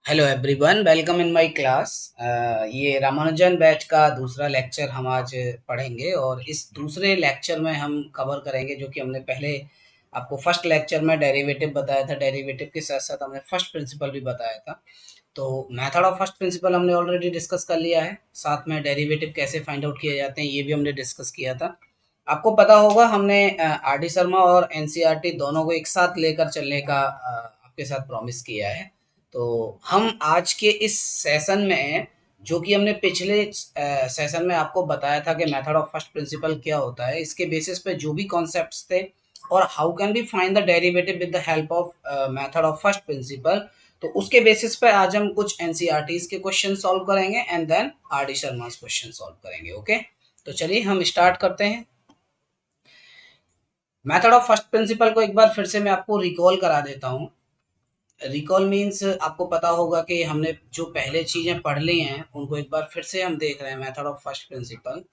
Hello everyone, welcome in my class. ये Ramanujan batch का दूसरा लेक्चर हम आज पढ़ेंगे और इस दूसरे लेक्चर में हम कवर करेंगे जो कि हमने पहले आपको फर्स्ट लेक्चर में डेरिवेटिव बताया था। डेरिवेटिव के साथ साथ हमने फर्स्ट प्रिंसिपल भी बताया था। तो मेथड ऑफ फर्स्ट प्रिंसिपल हमने ऑलरेडी डिस्कस कर लिया है, साथ में डेरिवेटिव कैसे फाइंड आउट किए जाते हैं ये भी हमने डिस्कस किया था। आपको पता होगा हमने आर डी शर्मा और एनसीईआरटी दोनों को एक साथ लेकर चलने का आपके साथ प्रॉमिस किया है। तो हम आज के इस सेशन में, जो कि हमने पिछले सेशन में आपको बताया था कि मेथड ऑफ फर्स्ट प्रिंसिपल क्या होता है, इसके बेसिस पे जो भी कॉन्सेप्ट्स थे और how can be find the derivative with the help of method of first principle, तो उसके बेसिस पे आज हम कुछ एनसीईआरटीज के क्वेश्चन सॉल्व करेंगे and then R D Sharma question solve करेंगे। ओके, तो चलिए हम स्टार्ट करते हैं। मेथड ऑफ फर्स्ट प्रिंसिपल को एक बार फिर से मैं आपको रिकॉल करा देता हूँ। रिकॉल मीन्स आपको पता होगा कि हमने जो पहले चीजें पढ़ ली हैं उनको एक बार फिर से हम देख रहे हैं। Method of first principal,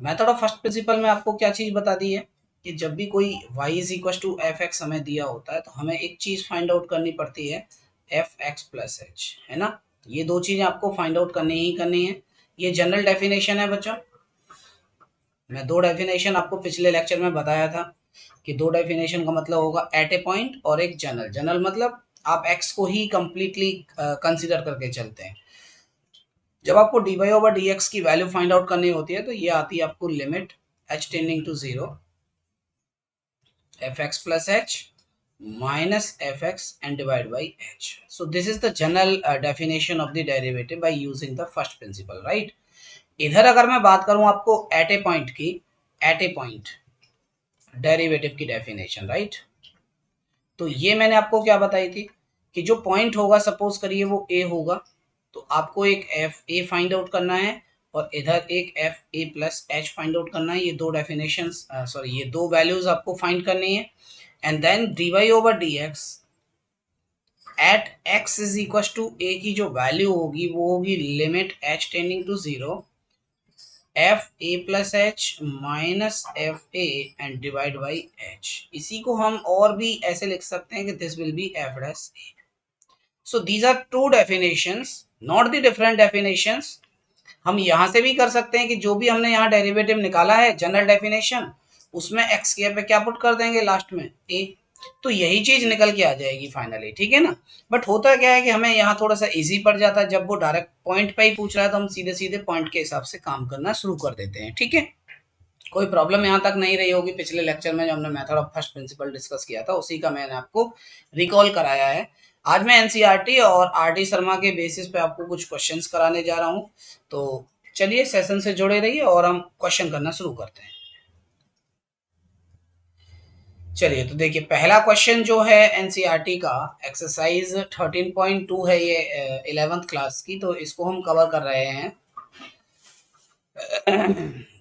method of first principal में आपको क्या चीज बता दी है कि जब भी कोई y is equal to f x हमें दिया होता है तो हमें एक चीज फाइंड आउट करनी पड़ती है, एफ एक्स प्लस एच, है ना। ये दो चीजें आपको फाइंड आउट करनी ही करनी है। ये जनरल डेफिनेशन है बच्चों। मैं दो डेफिनेशन आपको पिछले लेक्चर में बताया था कि दो डेफिनेशन का मतलब होगा एट ए पॉइंट और एक जनरल। जनरल मतलब आप एक्स को ही कंप्लीटली कंसीडर करके चलते हैं। जब आपको d Y over D x की वैल्यू फाइंड आउट करनी होती है तो ये आती है आपको limit H tending to zero f x plus h minus fx and divide by h. So this is the general definition of the derivative by using the first principle, right? इधर अगर मैं बात करूं आपको एट ए point की, eight ए point derivative की definition, right. तो ये मैंने आपको क्या बताई थी कि जो पॉइंट होगा, सपोज करिए वो ए होगा, तो आपको एक एफ ए फाइंड आउट करना है और इधर एक F A plus H find out करना है। ये दो डेफिनेशन, सॉरी, ये दो वैल्यूज आपको फाइंड करनी है and then D Y over D X at X is equal to A की जो वैल्यू होगी वो होगी limit H tending to zero F A plus H minus F A and divide by H. इसी को हम और भी ऐसे लिख सकते हैं कि this will be f dash a. So these are two definitions, not the different definitions. हम यहां से भी कर सकते हैं कि जो भी हमने यहाँ डेरिवेटिव निकाला है जनरल डेफिनेशन, उसमें एक्स के पे क्या पुट कर देंगे लास्ट में, ए। तो यही चीज निकल के आ जाएगी फाइनली, ठीक है ना। बट होता क्या है कि हमें यहाँ थोड़ा सा इजी पड़ जाता है, जब वो डायरेक्ट पॉइंट पे ही पूछ रहा है तो हम सीधे सीधे पॉइंट के हिसाब से काम करना शुरू कर देते हैं, ठीक है। कोई प्रॉब्लम यहाँ तक नहीं रही होगी। पिछले लेक्चर में जो हमने method of first principal discuss किया था उसी का मैंने आपको रिकॉल कराया है। आज मैं एनसीईआरटी और आरडी शर्मा के बेसिस पे आपको कुछ क्वेश्चंस कराने जा रहा हूँ। तो चलिए सेशन से जुड़े रहिए और हम क्वेश्चन करना शुरू करते हैं। चलिए तो देखिए, पहला क्वेश्चन जो है एनसीईआरटी का, एक्सरसाइज 13.2 है, ये 11th क्लास की, तो इसको हम कवर कर रहे हैं।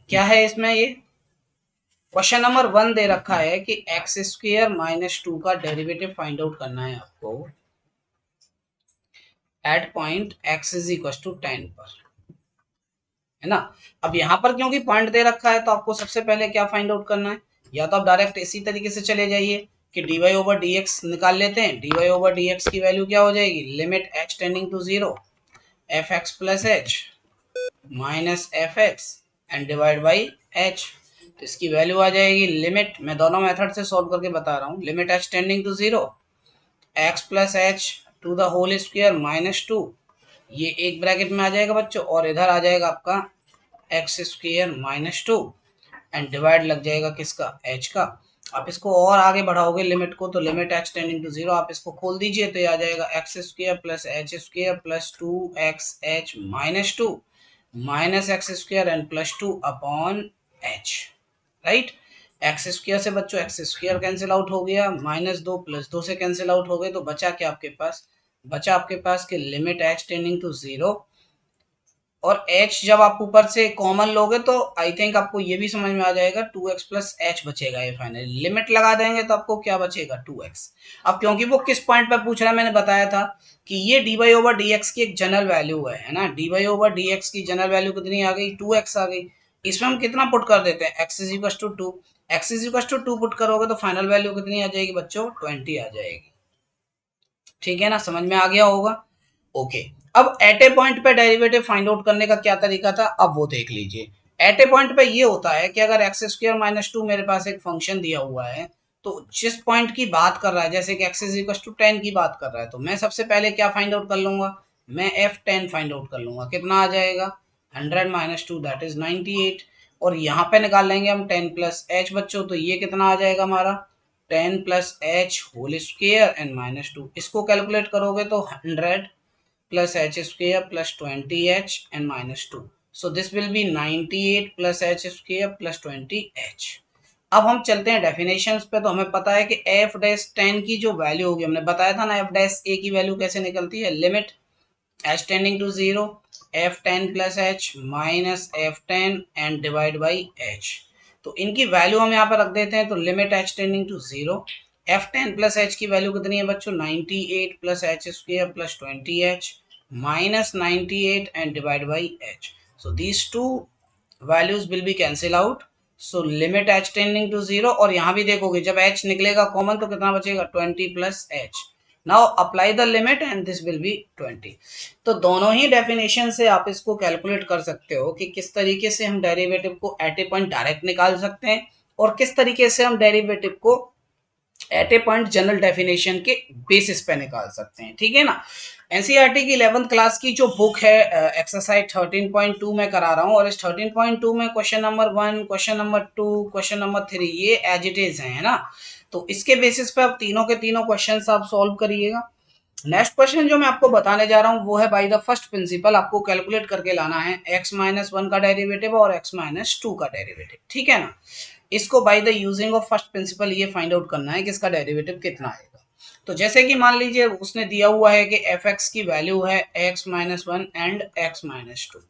क्या है इसमें, ये क्वेश्चन नंबर 1 दे रखा है कि एक्स स्क्र माइनस टू का डेरिवेटिव फाइंड आउट करना है आपको at point x is equal to 10 पर, है ना। अब यहाँ पर क्योंकि पॉइंट दे रखा है तो आपको सबसे पहले क्या फाइंड आउट करना है, या तो आप डायरेक्ट इसी तरीके से चले जाइए कि d Y over D x निकाल लेते हैं। D Y over D x की वैल्यू क्या हो जाएगी, limit H tending to zero f x plus H minus f x and divide by h. तो इसकी वैल्यू आ जाएगी लिमिट, मैं दोनों मेथड से सॉल्व करके बता रहा हूँ, limit H tending to zero x plus h to the whole square minus two, ये एक ब्रैकेट में आ जाएगा बच्चों, और इधर आ जाएगा आपका x square minus to and divide लग जाएगा किसका, एच का। आप इसको और आगे बढ़ाओगे लिमिट को, तो limit H tending to zero, आप इसको खोल दीजिए तो ये आ जाएगा x square plus h square plus two x h minus two minus x square and plus two upon h, right. X square से बच्चों एक्स स्क्वायर कैंसिल आउट हो गया, माइनस दो प्लस दो से कैंसिल आउट हो गए, तो बचा क्या आपके पास, बचा आपके पास कि limit H tending to zero, और h जब आप ऊपर से कॉमन लोगे तो आई थिंक आपको ये भी समझ में आ जाएगा, 2x प्लस एच बचेगा। ये फाइनली लिमिट लगा देंगे तो आपको क्या बचेगा, 2x। अब क्योंकि वो किस पॉइंट पे पूछ रहा है, मैंने बताया था कि ये dy ओवर dx की एक जनरल वैल्यू है ना। dy ओवर dx की जनरल वैल्यू कितनी आ गई, 2x आ गई। इसमें हम कितना पुट कर देते हैं, x is equal to 2, x is equal to 2 put करोगे तो फाइनल वैल्यू कितनी आ जाएगी बच्चों, 20 आ जाएगी। ठीक है ना, समझ में आ गया होगा। ओके, अब एट ए पॉइंट पे डेरिवेटिव फाइंड आउट करने का क्या तरीका था, अब वो देख लीजिए। एट ए पॉइंट पे ये होता है कि अगर एक्स स्क्वायर माइनस टू मेरे पास एक फंक्शन दिया हुआ है, तो जिस पॉइंट की बात कर रहा है, जैसे कि एक्स इज इक्वल टू 10 की बात कर रहा है, तो मैं सबसे पहले क्या फाइंड आउट कर लूंगा, मैं एफ 10 फाइंड आउट कर लूंगा। कितना आ जाएगा, 100 माइनस टू दैट इज 98। और यहाँ पे निकाल लेंगे हम 10 प्लस एच बच्चों, तो ये कितना आ जाएगा हमारा 10 plus h whole square and minus two. इसको कैलकुलेट करोगे तो 100 plus h square plus 20h and minus 2. So this will be 98 plus h square plus 20h. अब हम चलते हैं डेफिनेशंस पे। तो हमें पता है कि f डैश 10 की जो वैल्यू होगी, हमने बताया था ना f डैश a की वैल्यू कैसे निकलती है, limit h tending to 0 f10 plus h minus f10 and divide by h। तो इनकी वैल्यू हम यहाँ पर रख देते हैं। तो limit h tending to 0, f10 plus h की वैल्यू कितनी है बच्चों, 98 plus h square plus 20h minus 98 and divide by h. So these two values will be cancel out. So limit h tending to 0, और यहाँ भी देखोगे जब h निकलेगा कॉमन तो कितना बचेगा 20 plus h. Now apply the limit and this will be 20. तो दोनों ही डेफिनेशन से आप इसको कैलकुलेट कर सकते हो कि किस तरीके से हम डेरिवेटिव को एट ए पॉइंट डायरेक्ट निकाल सकते हैं और किस तरीके से हम डेरिवेटिव को एट ए पॉइंट जनरल डेफिनेशन के बेसिस पे निकाल सकते हैं। ठीक है ना। एनसीईआरटी की 11th क्लास की जो बुक है एक्सरसाइज 13.2 में करा रहा हूँ, और इस 13.2 में question number 1, question number 2, question number 3 ये एज इट इज है ना। तो इसके बेसिस पे आप तीनों के तीनों क्वेश्चन आप सॉल्व करिएगा। नेक्स्ट क्वेश्चन जो मैं आपको बताने जा रहा हूँ वो है बाय द फर्स्ट प्रिंसिपल। आपको कैलकुलेट करके लाना है x माइनस 1 का डेरिवेटिव और x माइनस 2 का डेरिवेटिव। ठीक है ना। इसको bye the using of first principal ये फाइंड आउट करना है कि इसका डेरिवेटिव कितना आएगा। तो जैसे कि मान लीजिए उसने दिया हुआ है कि एफ एक्स की वैल्यू है x minus 1 and x minus 2।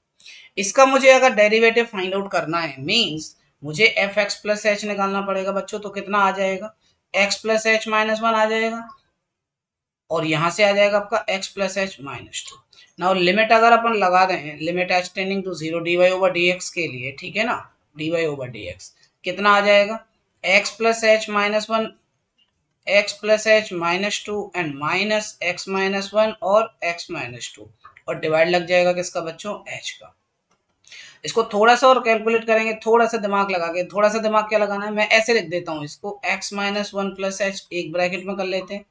इसका मुझे अगर डेरिवेटिव फाइंड आउट करना है, मीन्स मुझे एफ एक्स प्लस एच निकालना पड़ेगा बच्चों। तो कितना आ जाएगा, x प्लस एच माइनस 1 आ जाएगा, और यहां से आ जाएगा आपका x plus H minus 2। Now limit अगर अपन लगा दें, limit H tending to 0 d Y over D x के लिए, ठीक है ना, d Y over D x कितना आ जाएगा, x plus H minus 1, x plus H minus 2 and minus x minus 1 और x माइनस 2, और डिवाइड लग जाएगा किसका बच्चों, h का। इसको थोड़ा सा और कैलकुलेट करेंगे, थोड़ा सा दिमाग लगा के। थोड़ा सा दिमाग क्या लगाना है, मैं ऐसे लिख देता हूँ इसको, x माइनस 1 प्लस एच एक ब्रैकेट में कर लेते हैं,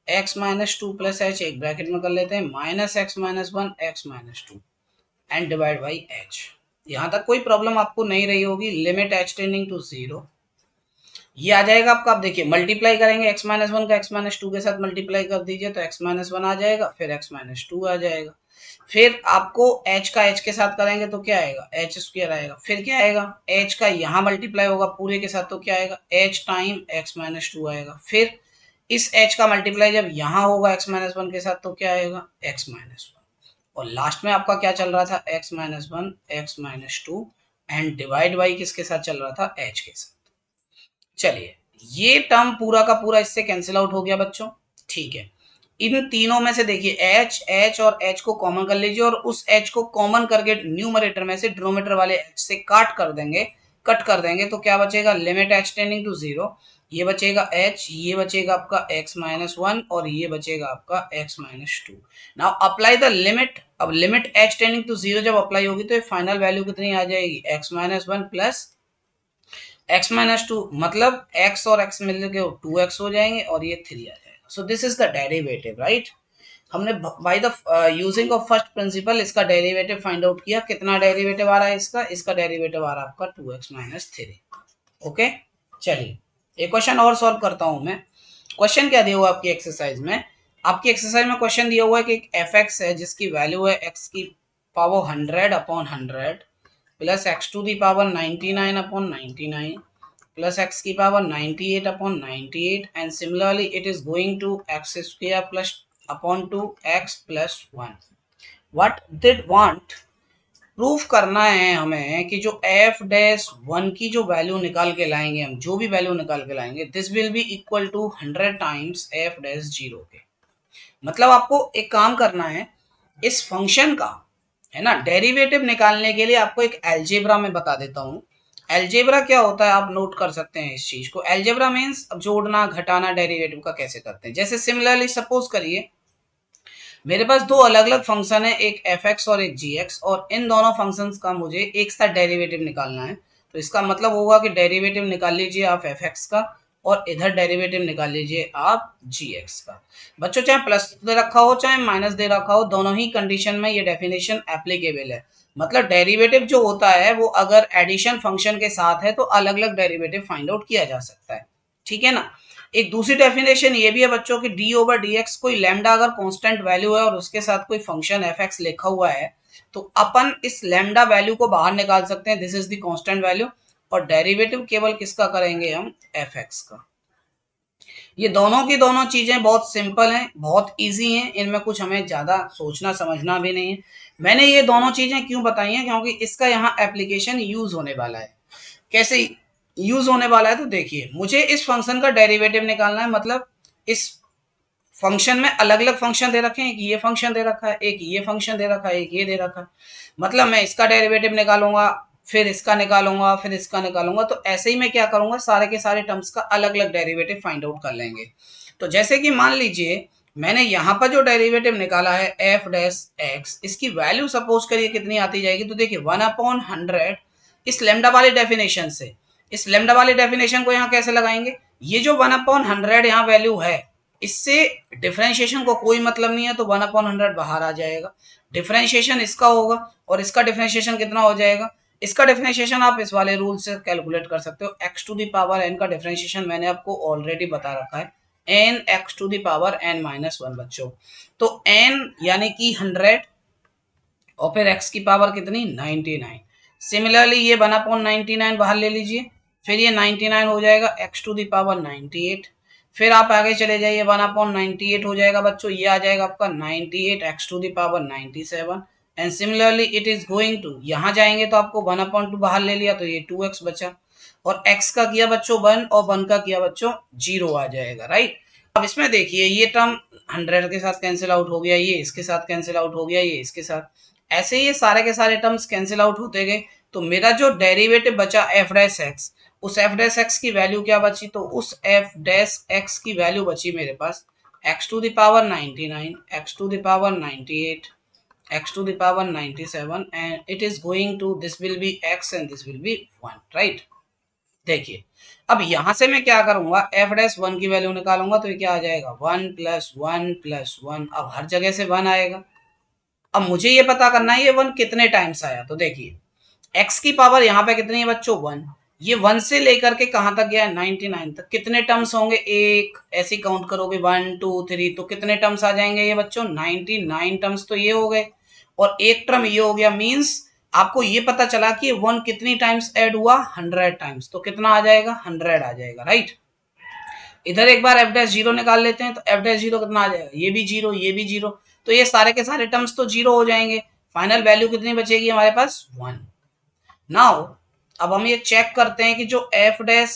x माइनस 2 प्लस एच एक ब्रैकेट में कर लेते हैं, minus x minus 1 x minus 2 and divide by h। यहाँ तक कोई प्रॉब्लम आपको नहीं रही होगी। लिमिट h टेंडिंग टू 0 ये आ जाएगा आपका। आप देखिए मल्टीप्लाई करेंगे x माइनस 1 का x माइनस 2 के साथ मल्टीप्लाई कर दीजिए तो x माइनस 1 आ जाएगा, फिर x माइनस 2 आ जाएगा। फिर आपको h का h के साथ करेंगे तो क्या आएगा, h स्क्वायर आएगा। फिर क्या आएगा, h का यहाँ मल्टीप्लाई होगा पूरे के साथ तो क्या आएगा, h टाइम x माइनस 2 आएगा। फिर इस h का मल्टीप्लाई जब यहाँ होगा x माइनस 1 के साथ तो क्या आएगा, x माइनस 1। और लास्ट में आपका क्या चल रहा था, x minus 1 x minus 2 and divide by किसके साथ चल रहा था, h के साथ। चलिए ये टर्म पूरा का पूरा इससे कैंसिल आउट हो गया बच्चों। ठीक है, इन तीनों में से देखिए h h और h को कॉमन कर लीजिए, और उस h को कॉमन करके न्यूमरेटर में से डिनोमिनेटर वाले h से कट कर देंगे तो क्या बचेगा, लिमिट h टेंडिंग टू 0, ये बचेगा h, ये बचेगा आपका x माइनस 1 और ये बचेगा आपका x minus 2। Now apply the limit. अब लिमिट h टेंडिंग टू 0 जब अप्लाई होगी तो फाइनल वैल्यू कितनी आ जाएगी, x minus 1 plus x minus 2, मतलब x और x मिलकर 2x हो जाएंगे और ये 3 आ जाएगा। So this is the derivative, right. हमने by the using of first principle इसका डेरिवेटिव फाइंड आउट किया। कितना डेरिवेटिव आ रहा है इसका डेरिवेटिव आ रहा है आपका 2x माइनस 3। ओके, चलिए एक क्वेश्चन और सॉल्व करता हूं मैं। क्वेश्चन क्या दिया हुआ आपकी एक्सरसाइज में, आपकी एक्सरसाइज में क्वेश्चन दिया हुआ है कि एक एफ एक्स है जिसकी वैल्यू है x की power 100 upon 100 plus x to the power 99 upon 99 plus x की power 98 upon 98 and similarly it is going to x square plus upon 2x plus 1. What did want? Proof करना है हमें कि जो f डैश 1 की जो value निकाल के लाएंगे हम, जो भी वैल्यू निकाल के लाएंगे, this will be equal to 100 times f dash 0 के। मतलब आपको एक काम करना है, इस फंक्शन का है ना डेरिवेटिव निकालने के लिए आपको एक अलजेब्रा में बता देता हूं। अलजेब्रा क्या होता है आप नोट कर सकते हैं इस चीज को। अलजेब्रा मीन्स अब जोड़ना घटाना डेरिवेटिव का कैसे करते हैं। जैसे सिमिलरली सपोज करिए मेरे पास दो अलग अलग फंक्शन है, एक एफ एक्स और एक जी एक्स, और इन दोनों फंक्शंस का मुझे एक साथ डेरिवेटिव निकालना है। तो इसका मतलब होगा कि डेरिवेटिव निकाल लीजिए आप एफ एक्स का, और इधर डेरिवेटिव निकाल लीजिए आप जी एक्स का। बच्चों चाहे प्लस दे रखा हो चाहे माइनस दे रखा हो, दोनों ही कंडीशन में ये डेफिनेशन एप्लीकेबल है। मतलब डेरिवेटिव जो होता है वो अगर एडिशन फंक्शन के साथ है तो अलग अलग डेरिवेटिव फाइंड आउट किया जा सकता है, ठीक है ना। एक दूसरी डेफिनेशन ये भी है बच्चों की, डी ओवर डी एक्स, कोई लैम्डा अगर कांस्टेंट वैल्यू है और उसके साथ कोई फंक्शन एफ एक्स लिखा हुआ है तो अपन इस लैम्डा वैल्यू को बाहर निकाल सकते हैं, this is the constant value, और डेरिवेटिव केवल किसका करेंगे हम, एफ एक्स का। ये दोनों की दोनों चीजें बहुत सिंपल हैं, बहुत इजी हैं, इनमें कुछ हमें ज्यादा सोचना समझना भी नहीं है। मैंने ये दोनों चीजें क्यों बताई हैं, क्योंकि इसका यहाँ एप्लीकेशन यूज होने वाला है। कैसे यूज होने वाला है, तो देखिए मुझे इस फंक्शन का डेरिवेटिव निकालना है, मतलब इस फंक्शन में अलग अलग फंक्शन दे रखे हैं, एक ये फंक्शन दे रखा है, एक ये फंक्शन दे रखा है, एक ये दे रखा है। मतलब मैं इसका डेरिवेटिव निकालूंगा, फिर इसका निकालूंगा, फिर इसका निकालूंगा, तो ऐसे ही मैं क्या करूंगा, सारे के सारे टर्म्स का अलग अलग डेरिवेटिव फाइंड आउट कर लेंगे। तो जैसे कि मान लीजिए मैंने यहाँ पर जो डेरिवेटिव निकाला है एफ डैश एक्स, इसकी वैल्यू सपोज करिए कितनी आती जाएगी, तो देखिए 1/100 इस लेमडा वाले डेफिनेशन से। इस लेमडा वाले डेफिनेशन को यहाँ कैसे लगाएंगे, ये जो 1/100 यहाँ वैल्यू है, इससे डिफरेंशिएशन को कोई मतलब नहीं है, तो 1/100 बाहर आ जाएगा। डिफरेंशिएशन इसका होगा और इसका डिफरेंशिएशन कितना हो जाएगा, इसका डिफरेंशिएशन आप इस वाले रूल से कैलकुलेट कर सकते हो। X to the power n का डिफरेंशिएशन मैंने आपको ऑलरेडी बता रखा है, n x to the power n minus one बच्चों। तो एन यानी कि 100 और फिर x की पावर कितनी 99। सिमिलरली ये 1/99 बाहर ले लीजिए, फिर ये 99 हो जाएगा x टू द पावर 98। फिर आप आगे चले जाइए 1/98 हो जाएगा बच्चों, ये आ जाएगा आपका 98 x to the power 97। And similarly it is going to, यहाँ जाएंगे तो आपको 1/2 बाहर ले लिया तो ये 2x बचा, और x का किया बच्चों 1 और 1 का किया बच्चों 0 आ जाएगा, राइट। अब इसमें देखिए ये टर्म 100 के साथ कैंसिल आउट हो गया, ये इसके साथ कैंसिल आउट हो गया, ये इसके साथ, ऐसे ये सारे के सारे टर्म्स कैंसिल आउट होते गए। तो मेरा जो डेरिवेटिव बचा एफ डैश एक्स, उस एफ डैश एक्स की वैल्यू क्या बची, तो उस एफ डैश एक्स की वैल्यू बची मेरे पास X to the power 99, X to the power 98, X to the power 97, and it is going to, this will be X and this will be 1, right. देखिए अब यहां से मैं क्या करूंगा, एफ डैश 1 की वैल्यू निकालूंगा, तो ये क्या आ जाएगा 1 + 1 + 1, अब हर जगह से 1 आएगा। अब मुझे ये पता करना है ये 1 कितने टाइम्स आया, तो देखिए x की पावर यहाँ पे कितनी है बच्चों 1, ये 1 से लेकर के कहां तक गया 99 तक, कितने टर्म्स होंगे, एक ऐसे काउंट करोगे 1 2 3, तो कितने टर्म्स आ जाएंगे ये बच्चों 99 टर्म्स, तो ये हो गए। और एक टर्म ये हो गया, मींस आपको ये पता चला कि 1 कितनी टाइम्स ऐड हुआ 100 टाइम्स, तो कितना आ जाएगा 100 आ जाएगा, राइट। इधर एक बार एफ डैश जीरो निकाल लेते हैं, तो एफ डैश जीरो कितना आ जाएगा, ये भी जीरो ये भी जीरो, तो ये सारे के सारे टर्म्स तो जीरो हो जाएंगे। फाइनल वैल्यू कितनी बचेगी हमारे पास 1। नाउ अब हम ये चेक करते हैं कि जो एफ डैश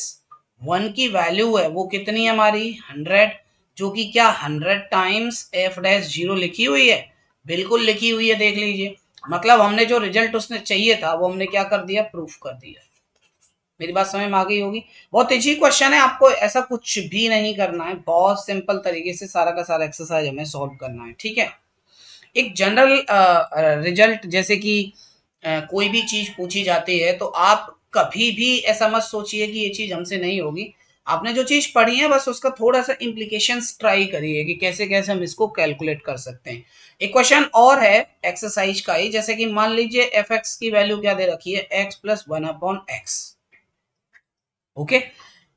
1 की वैल्यू है वो कितनी है हमारी 100, जो कि क्या 100 टाइम्स एफ डैश जीरो लिखी हुई है, बिल्कुल लिखी हुई है, देख लीजिए। मतलब हमने जो रिजल्ट उसने चाहिए था वो हमने क्या कर दिया, प्रूफ कर दिया। मेरी बात समझ में आ गई होगी। बहुत इजी क्वेश्चन है, आपको ऐसा कुछ भी नहीं करना है, बहुत सिंपल तरीके से सारा का सारा एक्सरसाइज हमें सॉल्व करना है, ठीक है। एक जनरल रिजल्ट जैसे कि कोई भी चीज पूछी जाती है तो आप कभी भी ऐसा मत सोचिए कि ये चीज हमसे नहीं होगी। आपने जो चीज पढ़ी है बस उसका थोड़ा सा इम्प्लीकेशंस ट्राई करिए कि कैसे कैसे हम इसको कैलकुलेट कर सकते हैं। एक क्वेश्चन और है एक्सरसाइज का ही, जैसे कि मान लीजिए एफ एक्स की वैल्यू क्या दे रखी है, एक्स + 1/x। ओके,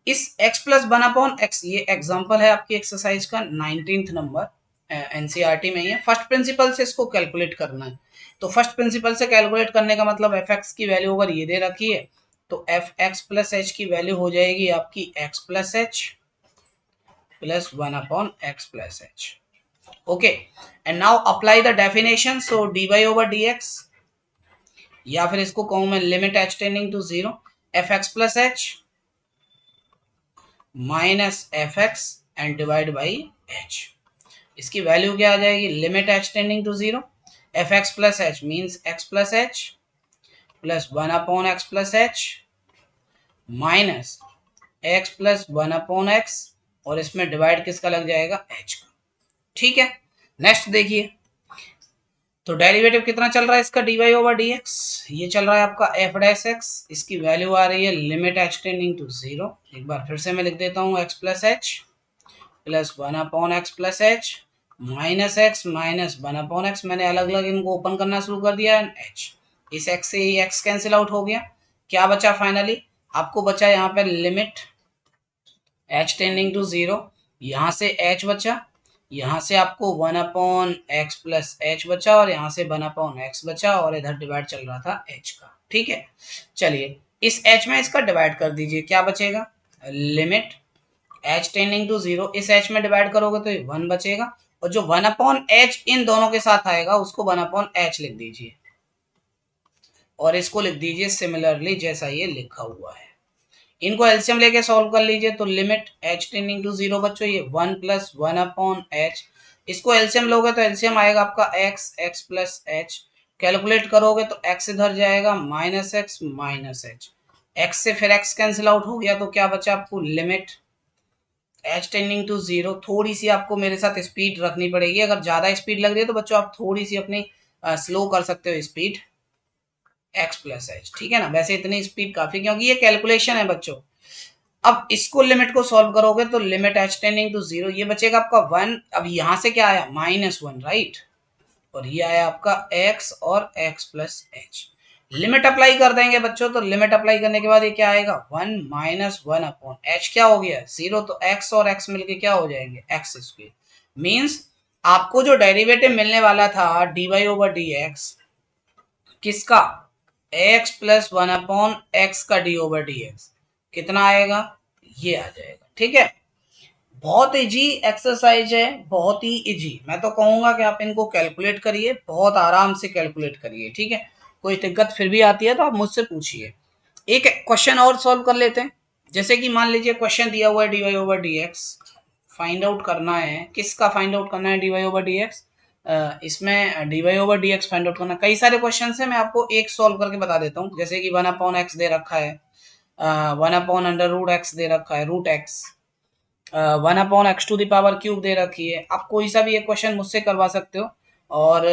इस x + 1/x, ये एग्जांपल है आपकी एक्सरसाइज का 19th नंबर, एनसीईआरटी में ही है। फर्स्ट प्रिंसिपल से इसको कैलकुलेट करना है, तो फर्स्ट प्रिंसिपल से कैलकुलेट करने का मतलब एफ एक्स की वैल्यू अगर ये दे रखी है तो एफ एक्स + h की वैल्यू हो जाएगी आपकी x + h + 1/x + h। Okay, and now apply the definition, so dy/dx, या फिर इसको कहूं मैं limit h tending to 0, f x + h minus f x and divide by h. इसकी वैल्यू क्या आ जाएगी, limit H tending to 0, f x + h means x + h + 1/x + h minus x plus 1/x, और इसमें divide किसका लग जाएगा, h का। ठीक है, नेक्स्ट देखिए, तो डेरिवेटिव कितना चल रहा है इसका, dy/dx, ये चल रहा है आपका f डैश x, इसकी वैल्यू आ रही है लिमिट h टेंडिंग टू 0। एक बार फिर से मैं लिख देता हूँ, x plus h plus 1/x plus h minus x minus 1/x, मैंने अलग अलग इनको ओपन करना शुरू कर दिया, h, इस x से ही x कैंसिल आउट हो गया, क्या बचा फाइनली आपको, बचा यहाँ पे लिमिट h टेंडिंग टू 0, यहाँ से h बचा, यहाँ से आपको 1/x प्लस h बचा, और यहाँ से 1/x बचा, और इधर डिवाइड चल रहा था h का। ठीक है, चलिए इस h में इसका डिवाइड कर दीजिए, क्या बचेगा, लिमिट h टेंडिंग टू 0, इस h में डिवाइड करोगे तो ये 1 बचेगा, और जो 1/h इन दोनों के साथ आएगा उसको 1/h लिख दीजिए, और इसको लिख दीजिए सिमिलरली जैसा ये लिखा हुआ है। इनको एलसीएम लेके सॉल्व कर लीजिए, तो लिमिट h टेंडिंग टू 0 बच्चों, ये 1 प्लस 1/h, इसको एलसीएम लोगे तो एलसीएम आएगा आपका x प्लस h, कैलकुलेट करोगे तो x इधर जाएगा minus x minus h, x से फिर x कैंसिल आउट हो गया, तो क्या बचा आपको, लिमिट h टेंडिंग टू 0। थोड़ी सी आपको मेरे साथ स्पीड रखनी पड़ेगी, अगर ज़्यादा स्पीड लग रही है तो बच्चों आप थोड़ी सी अपनी स्लो कर सकते हो स्पीड, x प्लस h, ठीक है ना, वैसे इतनी स्पीड काफ़ी, क्योंकि ये कैलकुलेशन है बच्चों। अब इसको लिमिट को सॉल्व करोगे तो लिमिट h टेंडिंग टू 0, ये बचेगा आपका 1, अब यहाँ से क्या आया -1, राइट, और ये आया आपका x और x plus h, limit apply कर देंगे बच्चों, तो लिमिट अप्लाई करने के बाद ये क्या आएगा, 1 - 1/h, क्या हो गया 0, तो x और x मिलके क्या हो जाएंगे, x², मीन्स आपको जो डेरिवेटिव मिलने वाला था dy/dx किसका, x प्लस 1/x का d/dx कितना आएगा, ये आ जाएगा। ठीक है, बहुत इजी एक्सरसाइज है, बहुत ही इजी, मैं तो कहूंगा कि आप इनको कैलकुलेट करिए, बहुत आराम से कैलकुलेट करिए। ठीक है, कोई दिक्कत फिर भी आती है तो आप मुझसे पूछिए। एक क्वेश्चन और सॉल्व कर लेते हैं, जैसे कि मान लीजिए क्वेश्चन दिया हुआ है dy/dx, फाइंड आउट करना है, किसका फाइंड आउट करना है, dy/dx, इसमें dy/dx फाइंड आउट करना, कई सारे क्वेश्चन है, मैं आपको एक सॉल्व करके बता देता हूँ, जैसे कि 1/x दे रखा है, 1/√x दे रखा है, √x, 1/x⁻³ दे रखी है, आप कोई सा भी एक क्वेश्चन मुझसे करवा सकते हो, और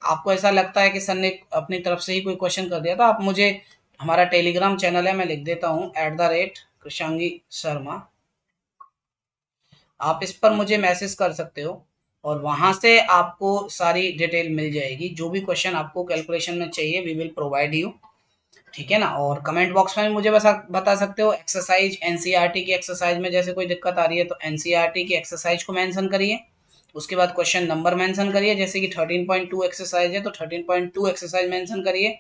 आपको ऐसा लगता है कि सर ने अपनी तरफ से ही कोई क्वेश्चन कर दिया, तो आप मुझे, हमारा टेलीग्राम चैनल है, मैं लिख देता हूँ @कृषांगी शर्मा, आप इस पर मुझे मैसेज कर सकते हो, और वहाँ से आपको सारी डिटेल मिल जाएगी, जो भी क्वेश्चन आपको कैलकुलेशन में चाहिए वी विल प्रोवाइड यू। ठीक है ना, और कमेंट बॉक्स में मुझे बस बता सकते हो, एक्सरसाइज एनसीईआरटी की एक्सरसाइज में जैसे कोई दिक्कत आ रही है तो एनसीईआरटी की एक्सरसाइज को मेंशन करिए, उसके बाद क्वेश्चन नंबर मेंशन करिए, जैसे कि 13.2 एक्सरसाइज है तो 13.2 एक्सरसाइज मेंशन करिए,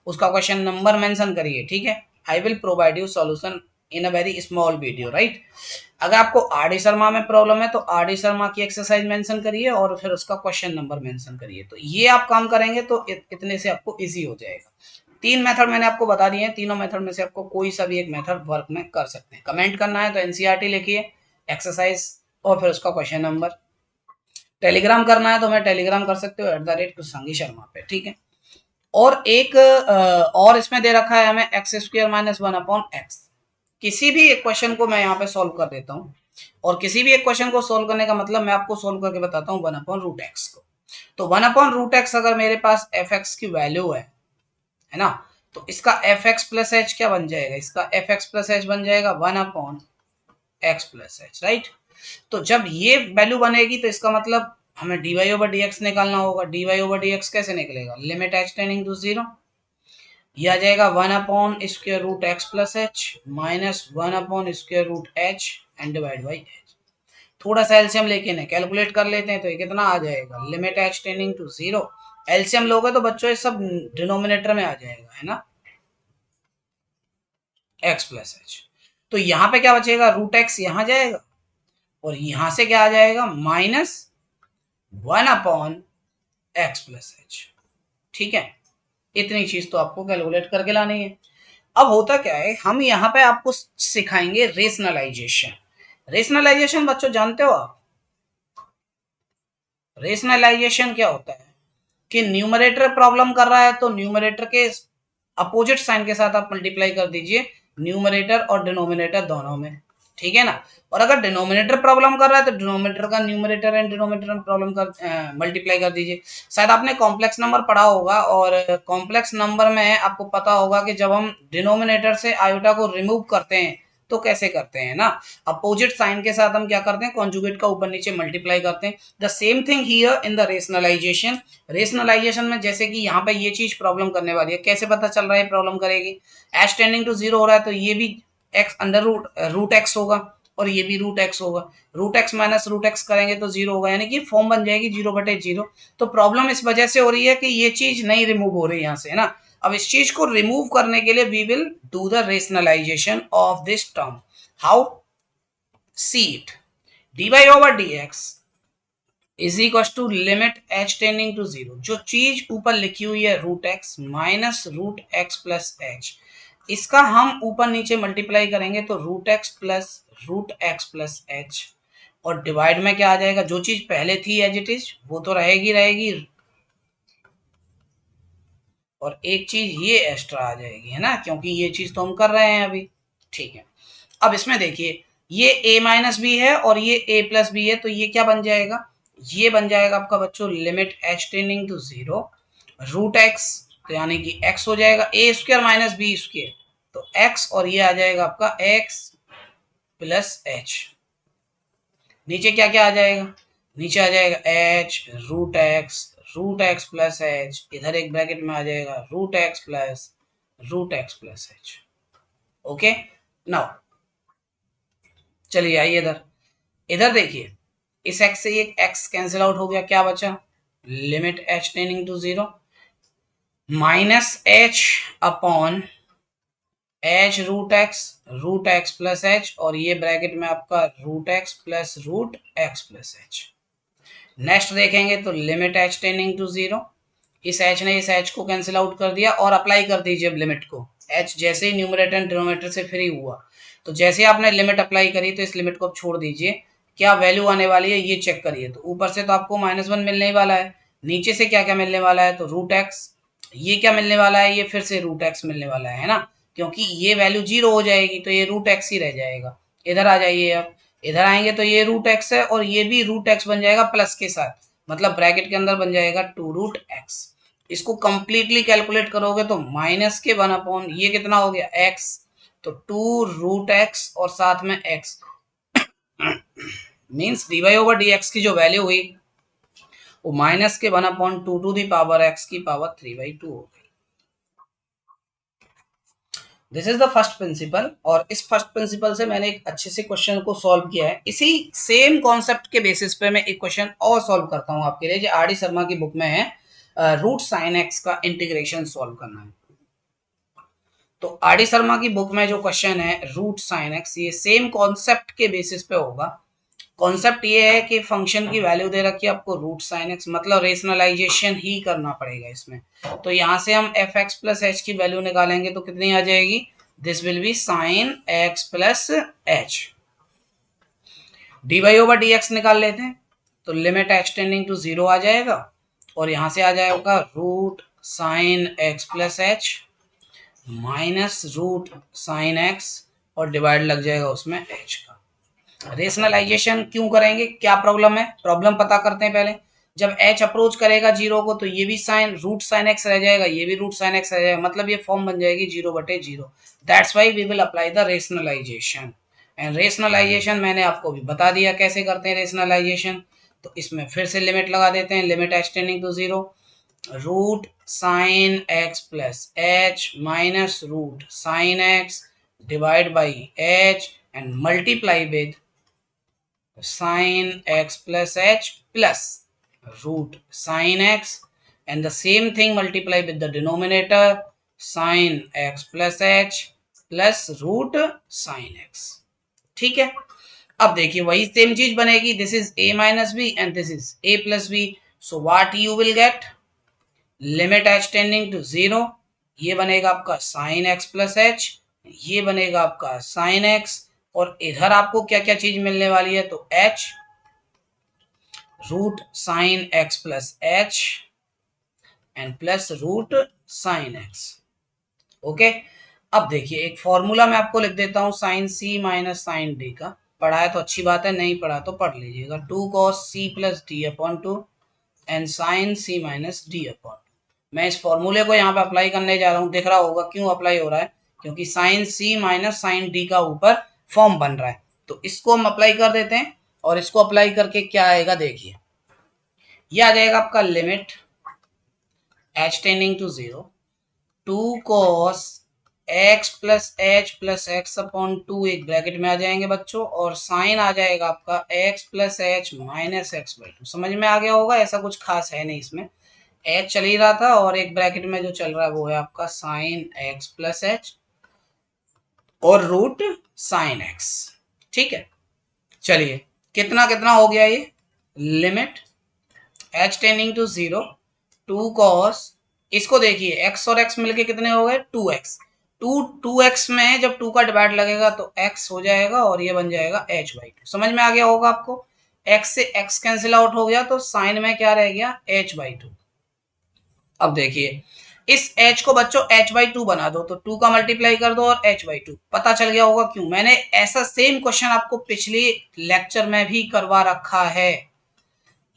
उसका क्वेश्चन नंबर मेंशन करिए। ठीक है, I will provide you solution in a very small video, right. अगर आपको आर डी शर्मा में प्रॉब्लम है तो आर डी शर्मा की एक्सरसाइज मेंशन करिए, और फिर उसका क्वेश्चन नंबर मेंशन करिए, तो ये आप काम करेंगे तो इतने से आपको इजी हो जाएगा। 3 मेथड मैंने आपको बता दिए हैं, तीनों मेथड में से आपको कोई सा भी एक मेथड वर्क में कर सकते हैं। कमेंट करना है तो एनसीईआरटी लिखिए, एक्सरसाइज, और फिर उसका क्वेश्चन नंबर। टेलीग्राम करना है तो मैं टेलीग्राम कर सकते हो @कृषांगी शर्मा पे। ठीक है, और एक और इसमें दे रखा है हमें x² - 1/x, किसी भी एक क्वेश्चन को मैं यहाँ पे सॉल्व कर देता हूँ, और किसी भी एक क्वेश्चन को सॉल्व करने का मतलब मैं आपको सॉल्व करके बताता हूँ 1/√x को, तो 1/√x अगर मेरे पास fx की वैल्यू है ना, तो इसका fx प्लस h क्या बन जाएगा, इसका fx प्लस h बन जाएगा 1/x प्लस h, राइट। तो जब ये वैल्यू बनेगी तो इसका मतलब हमें dy/dx निकालना होगा, dy/dx कैसे निकलेगा, लिमिट h टेंडिंग टू 0, यह आ जाएगा 1/√x plus h minus 1/√h and divide by h, थोड़ा सा एलसीएम लेके ना कैलकुलेट कर लेते हैं तो ये कितना आ जाएगा, limit h tending to 0, LCM लोगे तो बच्चों ये सब डिनोमिनेटर में आ जाएगा, है ना, x प्लस h, तो यहाँ पे क्या बचेगा, √x यहाँ जाएगा, और यहाँ से क्या आ जाएगा, -1/x प्लस h। ठीक है, इतनी चीज तो आपको कैलकुलेट करके लानी है। अब होता क्या है, हम यहाँ पे आपको सिखाएंगे रेशनलाइजेशन। रेशनलाइजेशन बच्चों जानते हो आप, रेशनलाइजेशन क्या होता है कि न्यूमरेटर प्रॉब्लम कर रहा है तो न्यूमरेटर के अपोजिट साइन के साथ आप मल्टीप्लाई कर दीजिए, न्यूमरेटर और डिनोमिनेटर दोनों में, ठीक है ना। और अगर डिनोमिनेटर प्रॉब्लम कर रहा है तो डिनोमिनेटर का न्यूमरेटर एंड डिनोमिनेटर में प्रॉब्लम कर मल्टीप्लाई कर दीजिए। शायद आपने कॉम्प्लेक्स नंबर पढ़ा होगा, और कॉम्प्लेक्स नंबर में आपको पता होगा कि जब हम डिनोमिनेटर से आयोटा को रिमूव करते हैं तो कैसे करते हैं ना, अपोजिट साइन के साथ हम क्या करते हैं, कॉन्जुगेट का ऊपर नीचे मल्टीप्लाई करते हैं। The same thing here in the rationalization. Rationalization में जैसे कि यहाँ पे ये चीज प्रॉब्लम करने वाली है, कैसे पता चल रहा है प्रॉब्लम करेगी, एच टेंडिंग टू जीरो हो रहा है तो ये भी एक्स अंडर रूट एक्स होगा, और ये भी रूट एक्स होगा। Root x minus root x करेंगे तो जीरो होगा, यानी कि फॉर्म बन जाएगी जीरो बटे जीरो। तो प्रॉब्लम इस वजह से हो रही है कि ये चीज नहीं रिमूव हो रही यहाँ से, है ना। अब इस चीज को रिमूव करने के लिए we will do the rationalization of this term. How? See it, d Y over D x is equal to limit H tending to zero. जो चीज ऊपर लिखी हुई है root x minus root x plus h, इसका हम ऊपर नीचे मल्टीप्लाई करेंगे तो रूट एक्स प्लस एच, और डिवाइड में क्या आ जाएगा, जो चीज पहले थी एज इट इज वो तो रहेगी रहेगी, और एक चीज ये एक्स्ट्रा आ जाएगी, है ना, क्योंकि ये चीज तो हम कर रहे हैं अभी। ठीक है, अब इसमें देखिए ये a माइनस बी है और ये a प्लस बी है, तो ये क्या बन जाएगा, ये बन जाएगा आपका बच्चों limit H tending to zero root x, तो यानी कि x हो जाएगा a square minus b square, तो x, और ये आ जाएगा आपका x प्लस एच। नीचे क्या क्या आ जाएगा, नीचे आ जाएगा h root x plus h, इधर एक ब्रैकेट में आ जाएगा root x plus h. Okay, now चलिए आइए इधर, इधर देखिए इस x से एक x कैंसिल आउट हो गया, क्या बचा, limit H tending to zero minus h upon h root x plus h, और ये ब्रैकेट में आपका root x plus h. Next देखेंगे तो limit H tending to zero, इस एच ने इस एच को कैंसिल आउट कर दिया, और अप्लाई कर दीजिए अब लिमिट को। एच जैसे ही न्यूमरेटर एंड डिनोमिनेटर से फ्री हुआ, तो जैसे आपने लिमिट अप्लाई करी तो इस लिमिट को अब छोड़ दीजिए, क्या वैल्यू आने वाली है ये चेक करिए। तो ऊपर से तो आपको -1 मिलने ही वाला है, नीचे से क्या क्या मिलने वाला है, तो रूट एक्स, ये क्या मिलने वाला है, ये फिर से रूट एक्स मिलने वाला है ना, क्योंकि ये वैल्यू जीरो हो जाएगी तो ये रूट एक्स ही रह जाएगा। इधर आ जाइए, अब इधर आएंगे तो ये रूट एक्स है और ये भी रूट एक्स बन जाएगा प्लस के साथ, मतलब ब्रैकेट के अंदर बन जाएगा टू रूट एक्स। इसको कंप्लीटली कैलकुलेट करोगे तो माइनस के 1 अपॉन ये कितना हो गया एक्स, तो टू रूट एक्स और साथ में x means d Y over D x की जो वैल्यू हुई वो माइनस के 1/2 टू दी पावर एक्स की पावर 3/2 हो गई। This is the first principle, और इस फर्स्ट प्रिंसिपल से मैंने एक अच्छे से क्वेश्चन को सॉल्व किया है। इसी सेम कॉन्सेप्ट के बेसिस पे मैं एक क्वेश्चन और सॉल्व करता हूं आपके लिए, जो आर डी शर्मा की बुक में है, रूट साइन एक्स का इंटीग्रेशन सॉल्व करना है। तो आर डी शर्मा की बुक में जो क्वेश्चन है रूट साइन एक्स, ये सेम कॉन्सेप्ट के बेसिस पे होगा। कॉन्सेप्ट ये है कि फंक्शन की वैल्यू दे रखी है आपको रूट साइन एक्स, मतलब रेशनलाइजेशन ही करना पड़ेगा इसमें। तो यहाँ से हम एफ एक्स प्लस एच की वैल्यू निकालेंगे तो कितनी आ जाएगी, this will be sine x plus H. D Y over D x निकाल लेते हैं, तो limit H tending to zero आ जाएगा, और यहाँ से आ जाएगा root sine x plus H minus root sine X, और डिवाइड लग जाएगा उसमें एच का। रेशनलाइजेशन क्यों करेंगे, क्या प्रॉब्लम है, प्रॉब्लम पता करते हैं पहले। जब h अप्रोच करेगा जीरो को तो ये भी साइन रूट साइन एक्स रह जाएगा, ये भी रूट साइन एक्स रह जाएगा, मतलब ये फॉर्म बन जाएगी जीरो बटे zero. That's why we will apply the rationalization, and rationalization मैंने आपको भी बता दिया कैसे करते हैं रेशनलाइजेशन। तो इसमें फिर से लिमिट लगा देते हैं, limit H tending to zero root sine x plus H minus root sine x divide by h and multiply with sin x plus h plus root sin x, and the same thing multiply with the denominator sin x plus h plus root sin x। ठीक है, अब देखिए वही same चीज बनेगी, this is a minus b and this is a plus b, so what you will get, limit h tending to zero, ये बनेगा आपका साइन एक्स प्लस एच, ये बनेगा आपका साइन एक्स, और इधर आपको क्या क्या चीज मिलने वाली है, तो h root sine x plus h and plus root sine x. Okay, अब देखिए एक फॉर्मूला मैं आपको लिख देता हूँ साइन सी माइनस साइन डी का। पढ़ा है तो अच्छी बात है, नहीं पढ़ा तो पढ़ लीजिएगा। 2 cos c + d/2 and sine C minus डी/2। मैं इस फॉर्मूले को यहाँ पे अप्लाई करने जा रहा हूँ। दिख रहा होगा क्यों अप्लाई हो रहा है, क्योंकि साइन सी माइनस साइन डी का ऊपर फॉर्म बन रहा है। तो इसको हम अप्लाई कर देते हैं और इसको अप्लाई करके क्या आएगा देखिए, ये आ जाएगा आपका limit h tending to 0 2 cos x plus h plus x upon 2 एक ब्रैकेट में आ जाएंगे बच्चों, और साइन आ जाएगा आपका x plus H minus x/2। समझ में आ गया होगा, ऐसा कुछ खास है नहीं इसमें, एच चल ही रहा था और एक ब्रैकेट में जो चल रहा है वो है आपका साइन x प्लस एच और रूट साइन x। ठीक है, चलिए कितना कितना हो गया ये, limit h tending to 0 2 cos, इसको देखिए x और x मिलके कितने हो गए 2x, 2x में जब 2 का डिवाइड लगेगा तो x हो जाएगा और ये बन जाएगा h/2। समझ में आ गया होगा आपको, x से x कैंसिल आउट हो गया तो साइन में क्या रह गया h/2। अब देखिए इस h को बच्चों h/2 बना दो तो 2 का मल्टीप्लाई कर दो और h/2 पता चल गया होगा क्यों, मैंने ऐसा सेम क्वेश्चन आपको पिछले लेक्चर में भी करवा रखा है।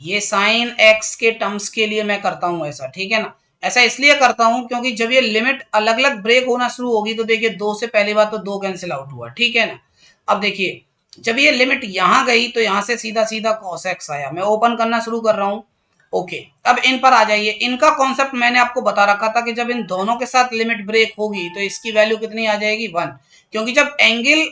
ये साइन x के टर्म्स के लिए मैं करता हूं ऐसा, ठीक है ना। ऐसा इसलिए करता हूं क्योंकि जब ये लिमिट अलग अलग ब्रेक होना शुरू होगी तो देखिए 2 से पहली बात तो 2 कैंसिल आउट हुआ, ठीक है ना। अब देखिए जब ये लिमिट यहां गई तो यहां से सीधा सीधा cos x आया। मैं ओपन करना शुरू कर रहा हूं। ओके, अब इन पर आ जाइए। इनका कॉन्सेप्ट मैंने आपको बता रखा था कि जब इन दोनों के साथ लिमिट ब्रेक होगी तो इसकी वैल्यू कितनी आ जाएगी 1, क्योंकि जब एंगल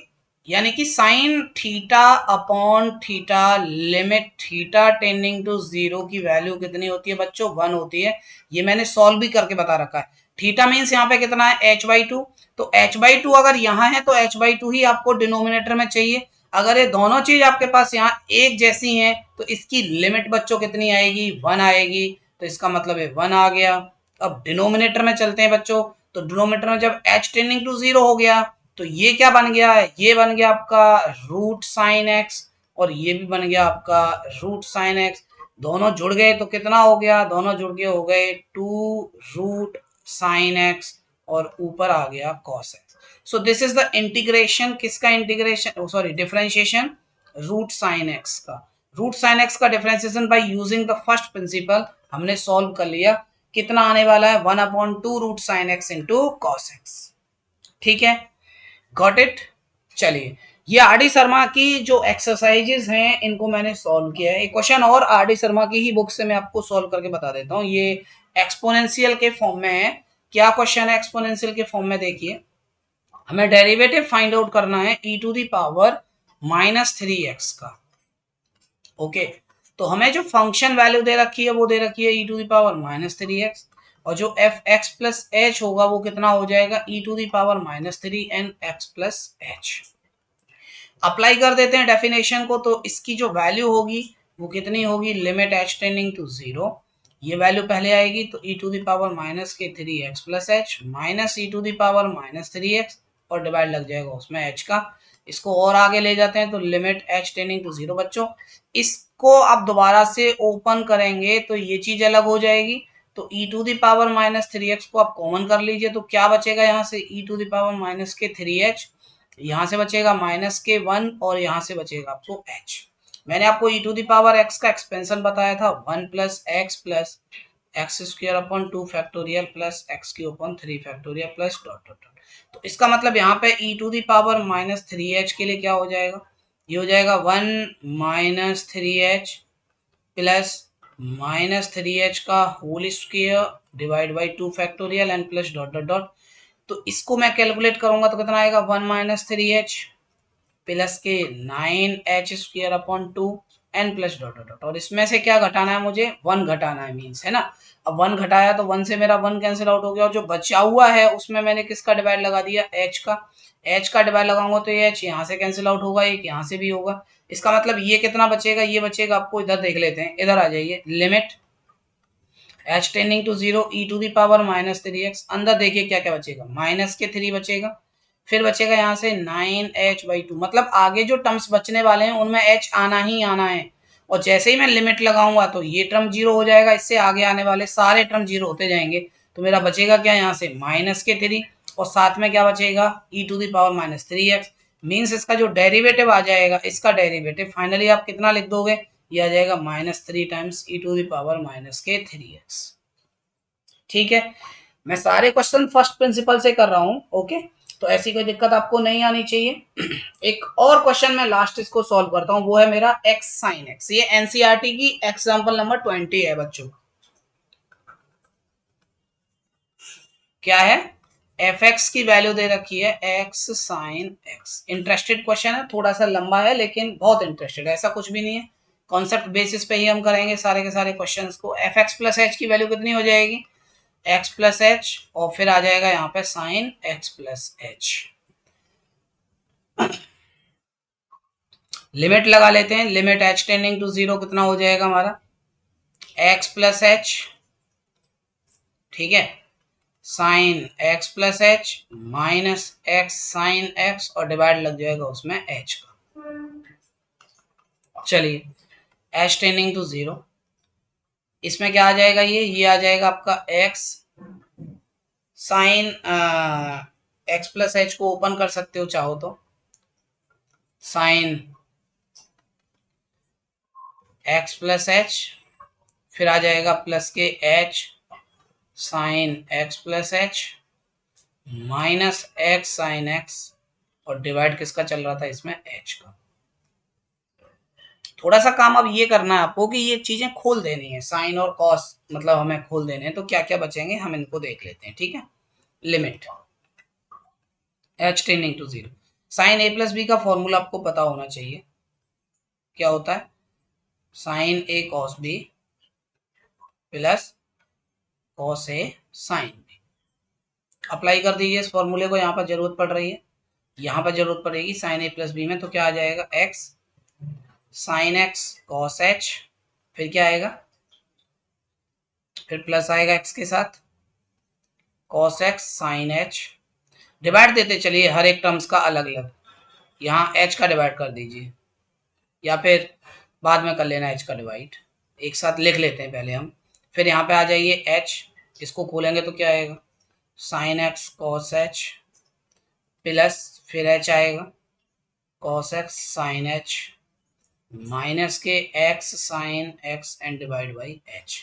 यानी कि sine theta upon theta limit theta tending to 0 की वैल्यू कितनी होती है बच्चों 1 होती है। ये मैंने सॉल्व भी करके बता रखा है। थीटा मीन्स यहाँ पे कितना है h/2, तो h/2 अगर यहाँ है तो h/2 ही आपको डिनोमिनेटर में चाहिए। अगर ये दोनों चीज आपके पास यहाँ एक जैसी हैं तो इसकी लिमिट बच्चों कितनी आएगी 1 आएगी, तो इसका मतलब है 1 आ गया। अब डिनोमिनेटर में चलते हैं बच्चों, तो डिनोमिनेटर में जब h टेंडिंग टू 0 हो गया तो ये क्या बन गया है, ये बन गया आपका रूट साइन एक्स और ये भी बन गया आपका रूट साइन एक्स। दोनों जुड़ गए तो कितना हो गया, दोनों जुड़ के हो गए 2 रूट साइन एक्स और ऊपर आ गया cos X. So this is the integration, किसका integration, sorry differentiation root sine X का। रूट साइन एक्स का differentiation by using the first principle हमने सॉल्व कर लिया। कितना आने वाला है 1/2 root sine X into cos X. ठीक है, गॉट इट। चलिए ये आर डी शर्मा की जो एक्सरसाइजेज हैं इनको मैंने सॉल्व किया है। एक क्वेश्चन और आर डी शर्मा की ही बुक से मैं आपको सॉल्व करके बता देता हूँ। ये एक्सपोनेंशियल के फॉर्म में है। क्या क्वेश्चन है एक्सपोनेंशियल के फॉर्म में, देखिए हमें डेरिवेटिव फाइंड आउट करना है e⁻³ का। ओके, तो हमें जो फंक्शन वैल्यू दे रखी है वो दे रखी है e⁻³ और जो f(x + h) होगा वो कितना हो जाएगा e⁻³ अप्लाई कर देते हैं डेफिनेशन को, तो इसकी जो वैल्यू होगी वो कितनी होगी, लिमिट h टेंडिंग टू 0, ये वैल्यू पहले आएगी तो e⁻³ + h माइनस e⁻³ और डिवाइड लग जाएगा उसमें h का। इसको और आगे ले जाते हैं तो लिमिट h टेंडिंग टू 0 बच्चों, इसको आप दोबारा से ओपन करेंगे तो ये चीज अलग हो जाएगी। तो e⁻³ को आप कॉमन कर लीजिए तो क्या बचेगा, यहाँ से e⁻³ यहाँ से बचेगा -(-1) और यहाँ से बचेगा आपको h। मैंने आपको e⁻x का एक्सपेंशन बताया था 1 + x + x² factorial plus x³ plus dot dot. तो इसका मतलब यहाँ पे e⁻³ के लिए क्या हो जाएगा, ये हो जाएगा 1 - 3h प्लस -3h का whole square divide by 2 factorial and plus dot dot dot. तो इसको मैं कैलकुलेट करूंगा तो कितना आएगा 1 - 3h प्लस के 9h² n plus dot dot dot. और इसमें से क्या घटाना है, मुझे 1 घटाना है, मीन्स है ना। अब 1 घटाया तो 1 से मेरा 1 कैंसिल आउट हो गया और जो बचा हुआ है उसमें मैंने किसका डिवाइड लगा दिया, h का। h का डिवाइड लगाऊंगा तो ये h यहाँ से कैंसिल आउट होगा, एक यहाँ से भी होगा। इसका मतलब ये कितना बचेगा, ये बचेगा आपको, इधर देख लेते हैं, इधर आ जाइए, limit h tending to 0 e⁻³ अंदर देखिए क्या क्या बचेगा, -3 बचेगा, फिर बचेगा यहाँ से 9h/2। मतलब आगे जो टर्म्स बचने वाले हैं उनमें h आना ही आना है। और जैसे ही मैं लिमिट लगाऊंगा तो ये टर्म 0 हो जाएगा, इससे आगे आने वाले सारे टर्म 0 होते जाएंगे। तो मेरा बचेगा क्या, यहाँ से -3 और साथ में क्या बचेगा e to the power minus 3x, means इसका जो डेरिवेटिव आ जाएगा, इसका डेरिवेटिव फाइनली आप कितना लिख दोगे, ये आ जाएगा -3 times e to the power minus के 3x। ठीक है, मैं सारे क्वेश्चन फर्स्ट प्रिंसिपल से कर रहा हूं, ओके, तो ऐसी कोई दिक्कत आपको नहीं आनी चाहिए। एक और क्वेश्चन मैं लास्ट इसको सॉल्व करता हूं, वो है मेरा x sin x। ये एनसीईआरटी की एग्जांपल नंबर 20 है बच्चों। क्या है, एफ एक्स की वैल्यू दे रखी है x sin x। Interested question है, थोड़ा सा लंबा है लेकिन बहुत इंटरेस्टेड है, ऐसा कुछ भी नहीं है, कॉन्सेप्ट बेसिस पे ही हम करेंगे सारे के सारे क्वेश्चंस को। एफ एक्स प्लस एच की वैल्यू कितनी हो जाएगी, x प्लस एच, और फिर आ जाएगा यहाँ पे sine x plus h. Limit लगा लेते हैं, लिमिट h टेंडिंग टू 0 कितना हो जाएगा हमारा, x प्लस एच, ठीक है, sine x plus H minus x sine x, और डिवाइड लग जाएगा उसमें h का। चलिए, h टेंडिंग टू 0, इसमें क्या आ जाएगा, ये आ जाएगा आपका x sine x plus h को ओपन कर सकते हो चाहो तो, साइन x प्लस एच, फिर आ जाएगा प्लस के h sine x plus H minus x sine x, और डिवाइड किसका चल रहा था इसमें, h का। थोड़ा सा काम अब ये करना है आपको कि ये चीजें खोल देनी है, साइन और कॉस मतलब हमें खोल देने हैं, तो क्या क्या बचेंगे हम इनको देख लेते हैं। ठीक है, limit h tending to 0, sine a plus b का फॉर्मूला आपको पता होना चाहिए, क्या होता है, sine a cos b plus cos a sine b। Apply कर दीजिए इस फॉर्मूले को, यहाँ पर जरूरत पड़ रही है, यहाँ पर जरूरत पड़ेगी साइन a प्लस बी में, तो क्या आ जाएगा, x sine x cos h, फिर क्या आएगा, फिर प्लस आएगा x के साथ cos x sine h, divide देते चलिए हर एक टर्म्स का अलग अलग, यहाँ h का डिवाइड कर दीजिए, या फिर बाद में कर लेना h का डिवाइड, एक साथ लिख लेते हैं पहले हम। फिर यहाँ पे आ जाइए h, इसको खोलेंगे तो क्या आएगा, sine x cos h plus फिर h आएगा cos x sine h minus के x sine x and divide by h।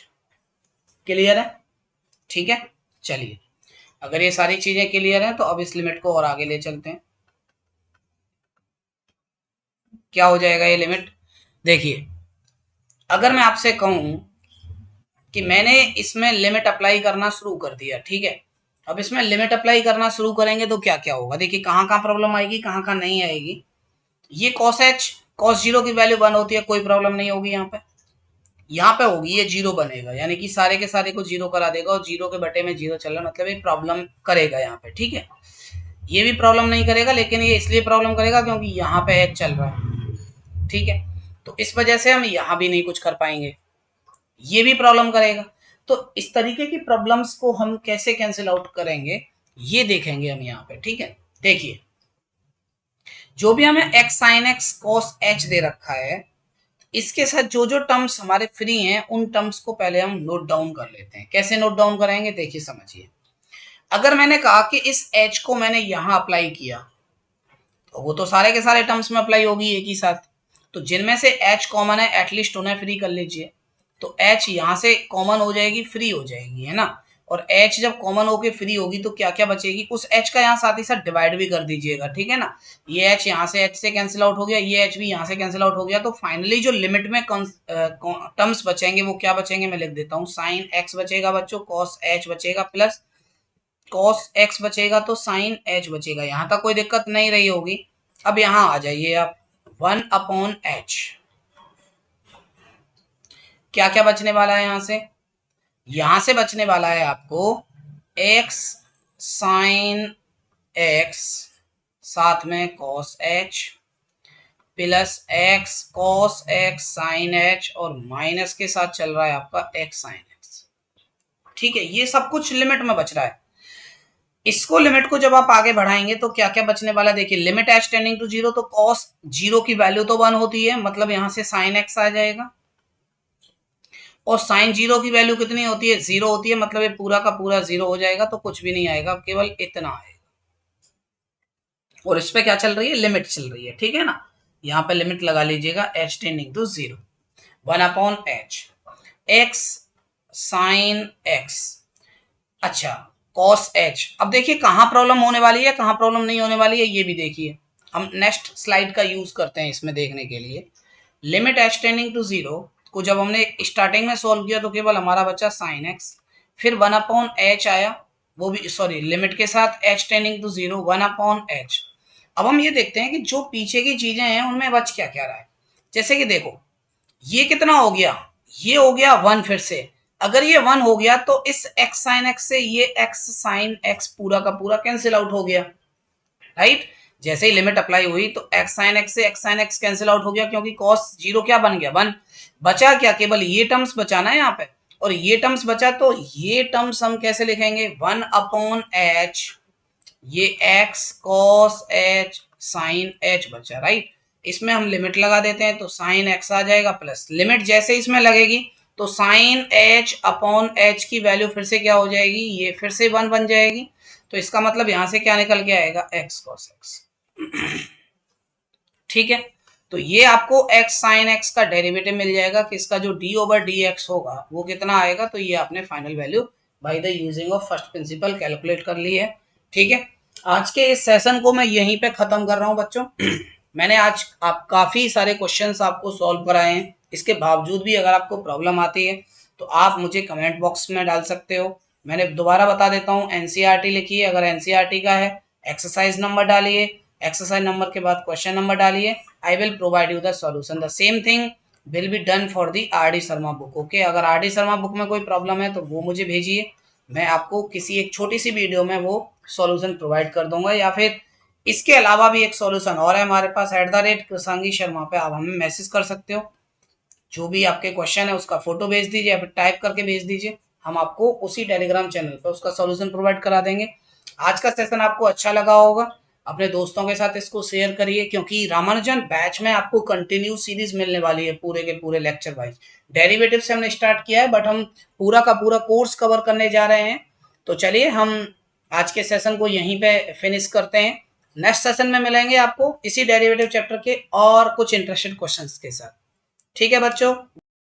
Clear है, ठीक है। चलिए, अगर ये सारी चीजें क्लियर हैं तो अब इस लिमिट को और आगे ले चलते हैं। क्या हो जाएगा ये लिमिट, देखिए, अगर मैं आपसे कहूं कि मैंने इसमें लिमिट अप्लाई करना शुरू कर दिया, ठीक है, अब इसमें लिमिट अप्लाई करना शुरू करेंगे तो क्या क्या होगा, देखिए कहाँ कहाँ प्रॉब्लम आएगी, कहाँ कहाँ नहीं आएगी। ये कॉस एच कॉस 0 की वैल्यू 1 होती है, कोई प्रॉब्लम नहीं होगी, यहाँ पे होगी, ये 0 बनेगा, यानी कि सारे के सारे को 0 करा देगा, और 0 के बटे में 0 चल रहा मतलब ये प्रॉब्लम करेगा यहाँ पे। ठीक है, ये भी प्रॉब्लम नहीं करेगा, लेकिन ये इसलिए प्रॉब्लम करेगा क्योंकि यहाँ पे एच चल रहा है। ठीक है, तो इस वजह से हम यहाँ भी नहीं कुछ कर पाएंगे, ये भी प्रॉब्लम करेगा। तो इस तरीके की प्रॉब्लम्स को हम कैसे कैंसिल आउट करेंगे ये देखेंगे हम यहाँ पे। ठीक है, देखिए, जो भी हमें x sine x cos h दे रखा है, इसके साथ जो जो टर्म्स हमारे फ्री हैं उन टर्म्स को पहले हम नोट डाउन कर लेते हैं। कैसे नोट डाउन करेंगे, देखिए समझिए। अगर मैंने कहा कि इस h को मैंने यहां अप्लाई किया, तो वो तो सारे के सारे टर्म्स में अप्लाई होगी एक ही साथ, तो जिनमें से h कॉमन है एटलीस्ट उन्हें फ्री कर लीजिए, तो h यहां से कॉमन हो जाएगी, फ्री हो जाएगी, है ना। और h जब कॉमन होके फ्री होगी तो क्या क्या बचेगी, उस h का यहाँ साथ ही साथ डिवाइड भी कर दीजिएगा, ठीक है ना। ये h यहाँ से h से कैंसिल आउट हो गया, ये h भी यहाँ से कैंसिल आउट हो गया, तो फाइनली जो लिमिट में टर्म्स बचेंगे वो क्या बचेंगे, मैं लिख देता हूँ, साइन x बचेगा बच्चों, कॉस h बचेगा, प्लस कॉस x बचेगा, तो साइन h बचेगा। यहाँ तक कोई दिक्कत नहीं रही होगी। अब यहाँ आ जाइए आप, 1/h, क्या क्या बचने वाला है यहाँ से बचने वाला है आपको x साइन x साथ में cos h plus x cos x sine h, और माइनस के साथ चल रहा है आपका x साइन x। ठीक है, ये सब कुछ लिमिट में बच रहा है। इसको लिमिट को जब आप आगे बढ़ाएंगे तो क्या क्या बचने वाला, देखिए, लिमिट h टेंडिंग टू 0, तो cos 0 की वैल्यू तो 1 होती है, मतलब यहां से साइन x आ जाएगा, और साइन 0 की वैल्यू कितनी होती है, 0 होती है, मतलब ये पूरा का पूरा 0 हो जाएगा, तो कुछ भी नहीं आएगा, केवल इतना आएगा। और इस पे क्या चल रही है, लिमिट चल रही है, ठीक है ना। यहाँ पे लिमिट लगा लीजिएगा h tending to 0, 1/h x sine x। अच्छा, cos h। अब देखिए कहाँ प्रॉब्लम होने वाली है, कहाँ प्रॉब्लम नहीं होने वाली है, ये भी देखिए। हम नेक्स्ट स्लाइड का यूज करते हैं इसमें देखने के लिए। लिमिट h टेंडिंग टू 0 को जब हमने स्टार्टिंग में सॉल्व किया तो केवल हमारा बचा साइन x, फिर 1/h आया, वो भी सॉरी लिमिट के साथ h टेंडिंग टू 0, 1/h। अब हम ये देखते हैं कि जो पीछे की चीजें हैं उनमें बच क्या क्या रहा है। जैसे कि देखो ये कितना हो गया, ये हो गया 1। फिर से अगर ये 1 हो गया तो इस x साइन x से ये x साइन x पूरा का पूरा कैंसिल आउट हो गया, राइट। जैसे ही लिमिट अप्लाई हुई तो x साइन x से x sine x cancel out हो गया, क्योंकि cos 0 क्या बन गया, 1। बचा क्या, केवल ये टर्म्स बचा ना यहाँ पे, और ये टर्म्स बचा तो ये टर्म्स हम कैसे लिखेंगे, 1/h, ये x cos h sine h बचा, राइट। इसमें हम लिमिट लगा देते हैं तो साइन x आ जाएगा, प्लस लिमिट जैसे इसमें लगेगी तो साइन h/h की वैल्यू फिर से क्या हो जाएगी, ये फिर से 1 बन जाएगी। तो इसका मतलब यहां से क्या निकल के आएगा, x cos x। ठीक है, तो ये आपको x साइन x का डेरिवेटिव मिल जाएगा कि इसका जो d/dx होगा वो कितना आएगा। तो ये आपने final value by the using of first principal calculate कर ली है। ठीक है, आज के इस सेशन को मैं यहीं पे खत्म कर रहा हूं बच्चों। मैंने आज आप काफी सारे क्वेश्चंस आपको सॉल्व कराए हैं। इसके बावजूद भी अगर आपको प्रॉब्लम आती है तो आप मुझे कमेंट बॉक्स में डाल सकते हो। मैंने दोबारा बता देता हूँ, एनसीईआरटी लिखिए, अगर एनसीईआरटी का है एक्सरसाइज नंबर डालिए, एक्सरसाइज नंबर के बाद क्वेश्चन नंबर डालिए, I will provide you the solution. The same thing will be done for the are D Sharma book. Okay, अगर आर डी शर्मा बुक में कोई प्रॉब्लम है तो वो मुझे भेजिए, मैं आपको किसी एक छोटी सी वीडियो में वो सॉल्यूशन प्रोवाइड कर दूंगा। या फिर इसके अलावा भी एक सॉल्यूशन और है हमारे पास, @कृषांगी शर्मा पे आप हमें मैसेज कर सकते हो। जो भी आपके क्वेश्चन है उसका फोटो भेज दीजिए या फिर टाइप करके भेज दीजिए, हम आपको उसी टेलीग्राम चैनल पर उसका सॉल्यूशन प्रोवाइड करा देंगे। आज का सेशन आपको अच्छा लगा होगा, अपने दोस्तों के साथ इसको शेयर करिए, क्योंकि रामानुजन बैच में आपको कंटिन्यू सीरीज मिलने वाली है पूरे के पूरे लेक्चर वाइज। डेरिवेटिव से हमने स्टार्ट किया है बट हम पूरा का पूरा कोर्स कवर करने जा रहे हैं। तो चलिए हम आज के सेशन को यहीं पे फिनिश करते हैं। नेक्स्ट सेशन में मिलेंगे आपको इसी डेरिवेटिव चैप्टर के और कुछ इंटरेस्टेड क्वेश्चंस के साथ। ठीक है बच्चों।